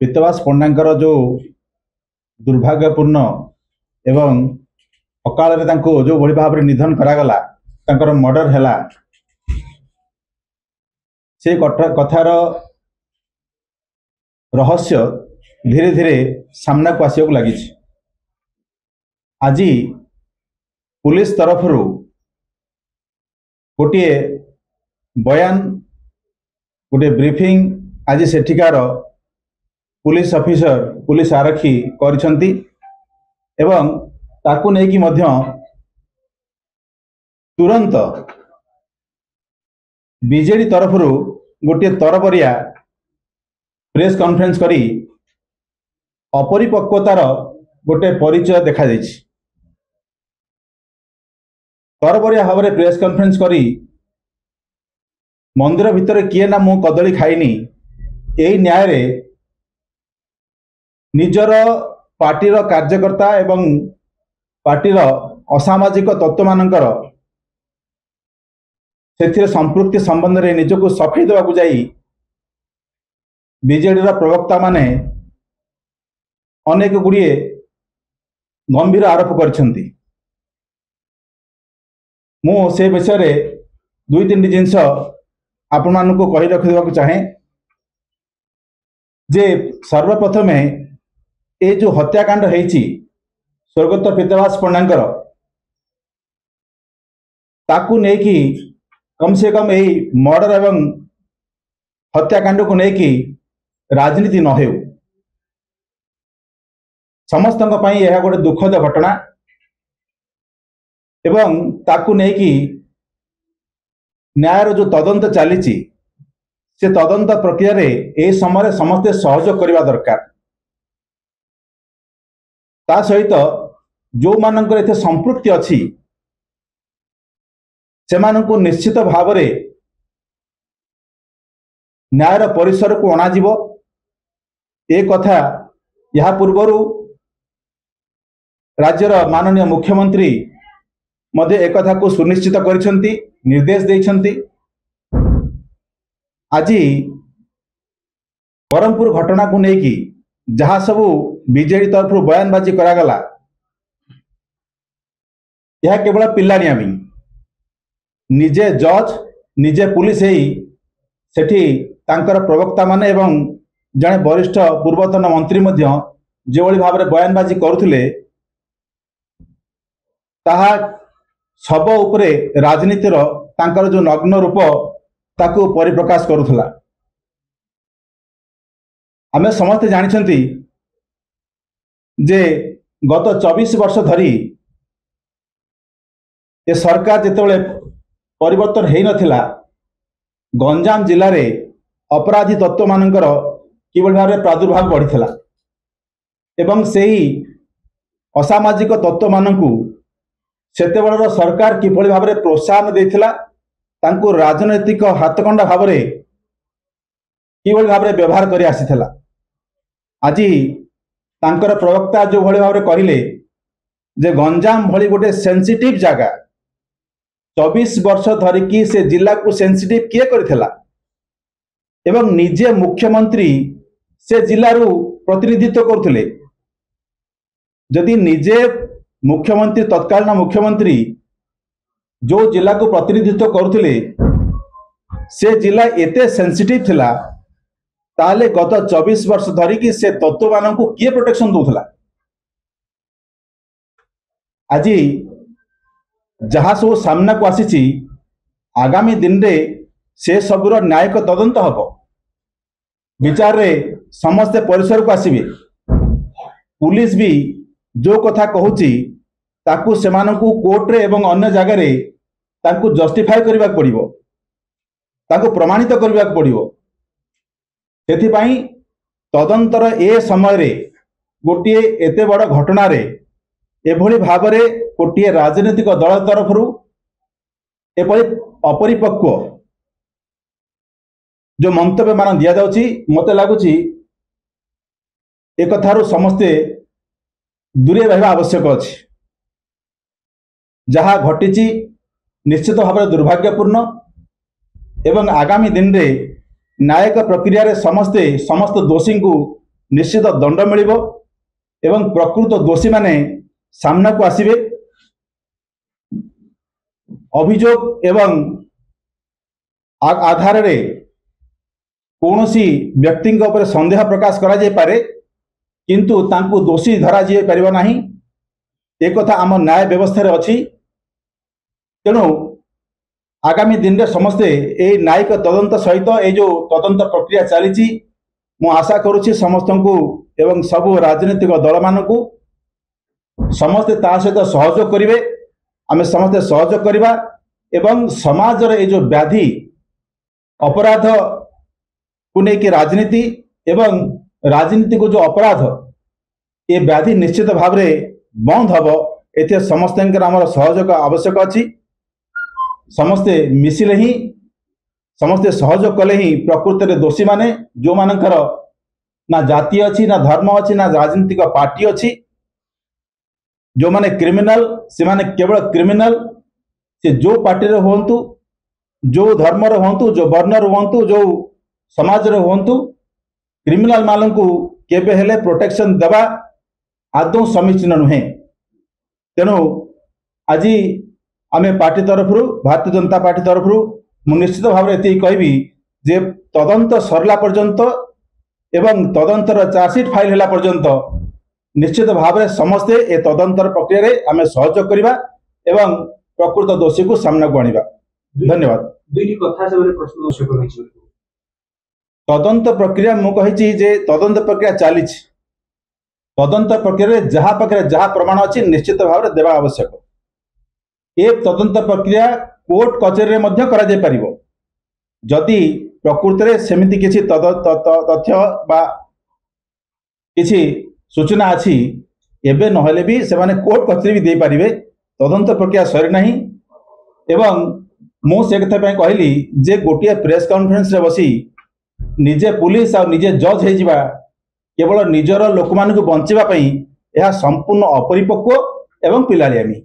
पीतवास पंडांकर जो दुर्भाग्यपूर्ण एवं अकाल जो भली भाव निधन करागला तांकर मर्डर हैला से कथार रहस्य धीरे धीरे सामना को आसिया लगी। आज पुलिस तरफ गोटे बयान गोटे ब्रीफिंग आज सेठिकार पुलिस ऑफिसर पुलिस आरक्षी करिसंती एवं ताकू नेकी मध्य तुरंत बीजेडी तरफ गोटे तरबरिया प्रेस कॉन्फ्रेंस करी अपरिपक्वतार गोटे परिचय देखा जाइछि। तरबरिया भाव में प्रेस कॉन्फ्रेंस करी मंदिर भितर किए ना मु कदली खाइनी यही न्याय रे निजर पार्टीर कार्यकर्ता एवं पार्टीर असामाजिक तत्व मानकर से संपृक्ति संबंध में निजक सफेई देवाक जाई बीजेडी प्रवक्ता माने अनेक गुड़िए गंभीर आरोप करछंती। मु से विषय रे दुई तीन जिनस आपण मानकु कहि रख देबाक चाहे जे सर्वप्रथम ए जो हत्याकांड हेछि स्वर्गत पीतवास पंडांकर ताकू नेकी कम से कम यही मर्डर एवं हत्याकांड को नेकी राजनीति न हो समस्त यह गोटे दुखद घटना एवं ताकू नेकी न्यायर जो तदंत चली से तदंत प्रक्रिया रे ए समय समस्ते सहयोग करने दरकार। ता सहित जो मानकर एथे संपृक्ति अच्छी से मानकु निश्चित भाव रे न्यायर परिसर को अणाजिब ए कथा यह पूर्वरु राज्यर माननीय मुख्यमंत्री मध्य एक कथा को सुनिश्चित करिसंती निर्देश देइसंती। आज ब्रह्मपुर घटना को लेकिन जहाँ सबू बीजेडी तरफ बयानबाजी करागला यह केवल पिलानियामी निजे जज निजे पुलिस सेठी तांकर प्रवक्ता माने एवं जड़े वरिष्ठ पूर्वतन मंत्री मध्य जो भाव में बयानबाजी करुले ताहा सब उपरे राजनीतिर तांकर जो नग्न रूप ताकू परिप्रकाश करुला। आमे समस्ते जानिछंती जे गत 24 वर्ष धरी ये सरकार जितेबाला परिवर्तन हो नथिला गंजाम जिले में अपराधी तत्व मानकर किभली भाव में प्रादुर्भाव बढ़ीथिला एवं सेही असामाजिक तत्व मानकु सेतेबेलर सरकार किभली भाव में प्रोत्साहन देथिला तांकु राजनैतिक हाथकंडा भाव में किभली भाव में व्यवहार करि आसीथिला। आज तांकर प्रवक्ता जो भली भाव में कहले जे गंजाम भली गोटे सेंसिटिव जगह 24 वर्ष धरिकी से जिला को सेंसिटिव किए करथिला एवं निजे मुख्यमंत्री से जिलू प्रतिनिधित्व करथिले। जदि निजे मुख्यमंत्री तत्कालीन मुख्यमंत्री जो जिला को प्रतिनिधित्व करथिले से जिला एते सेंसिटिव थिला ताले गत 24 वर्ष धरिकी से तत्व मान को किए प्रोटेक्शन दूला। आज जहाँ सब सामना को आसी आगामी दिन रे से सबुर न्यायिक तदंत हम विचार रे समस्ते परिसर को आसबे पुलिस भी जो कथा कहूची ताकू सेमानकु कोर्ट रे एवं अन्य जगह रे ताकू जस्टिफाई करबा पड़िबो ताकू प्रमाणित करबा पड़िबो। सेथिपाई तदंतर ए समय रे गोटे एते बड़ घटना रे एभली भाव रे गोटे राजनीतिक दल तरफ एपरी अपरिपक्व जो मंतव्य मान दिया जाउची मते लागुची एक कथारु समस्ते दूरे रहबा आवश्यक अछि। जहाँ घटी निश्चित भाव में दुर्भाग्यपूर्ण एवं आगामी दिन रे न्यायिक प्रक्रिया रे समस्त दोषी को निश्चित दंड मिल एवं प्रकृत दोषी माने सामना को आसिबे। अभियोग एवं आधार रे कौनसी व्यक्ति ऊपर संदेह प्रकाश करा जाय पारे किंतु तांकु दोषी धरा जाय परिबा नाही। एक कथा आम न्याय व्यवस्था रे अछि। तेणु आगामी दिन में समस्ते ए न्यायिक तदंत सहित ए जो तदंत प्रक्रिया चली मु आशा करुच्ची समस्त को एवं सबु राजनीतिक दल मानू समस्ते ता सहित सहयोग करेंगे। आम समस्ते सहयोग करवा एवं समाज रे जो व्याधि अपराध को लेकिन राजनीति एवं राजनीति को जो अपराध ये व्याधि निश्चित भाव में बंद हम ए समस्त आमर सहयोग आवश्यक अच्छी। समस्ते मिसिले ही समस्ते सहयोग कले ही प्रकृत में दोषी माने जो मानकर ना जाति अच्छी ना धर्म अच्छी ना राजनीतिक पार्टी अच्छी जो माने क्रिमिनल से माने केवल क्रिमिनल से जो पार्टी रे होंतु जो धर्म रे होंतु जो वर्ण रे होंतु जो समाज रे होंतु क्रिमिनल मानू केबे हेले प्रोटेक्शन देवा आदौ समीचीन नुहे। तेणु आज आमे पार्टी तरफ भारतीय जनता पार्टी तरफ मु निश्चित भाव में ये कहबी जे तदंत सरला पर्यंत एवं तदंतर चार्जसीट फाइल हैला पर्यंत निश्चित भाव में समस्ते ए तदंतर प्रक्रिया रे आमे सहयोग करबा एवं प्रकृत दोषी को सामना को आनिबा। धन्यवाद। दुईटी कथा से प्रश्न आवश्यक रही तदंत प्रक्रिया मु कहि जे तदंत प्रक्रिया चली तदंत प्रक्रिया जहाँ पाखे जहाँ प्रमाण अच्छी निश्चित भाव में देवा आवश्यक। ए तदंत प्रक्रिया कोर्ट कचेरी में करा जाय परिबो जदि प्रकृत रे सेमिति किछि तथ्य बा किछि सूचना अच्छी एबे नहले भी से माने कोर्ट कचेरी भी दे पारिबे। तदंत प्रक्रिया सरी नहीं एवं मु से कथा पय कहली जे गोटिए प्रेस कॉन्फ्रेंस रे बसी निजे पुलिस और निजे जज हो जिबा केवल निजर लोक मानक बंचिबा पई यह संपूर्ण अपरिपक्व एवं पिलालियामी।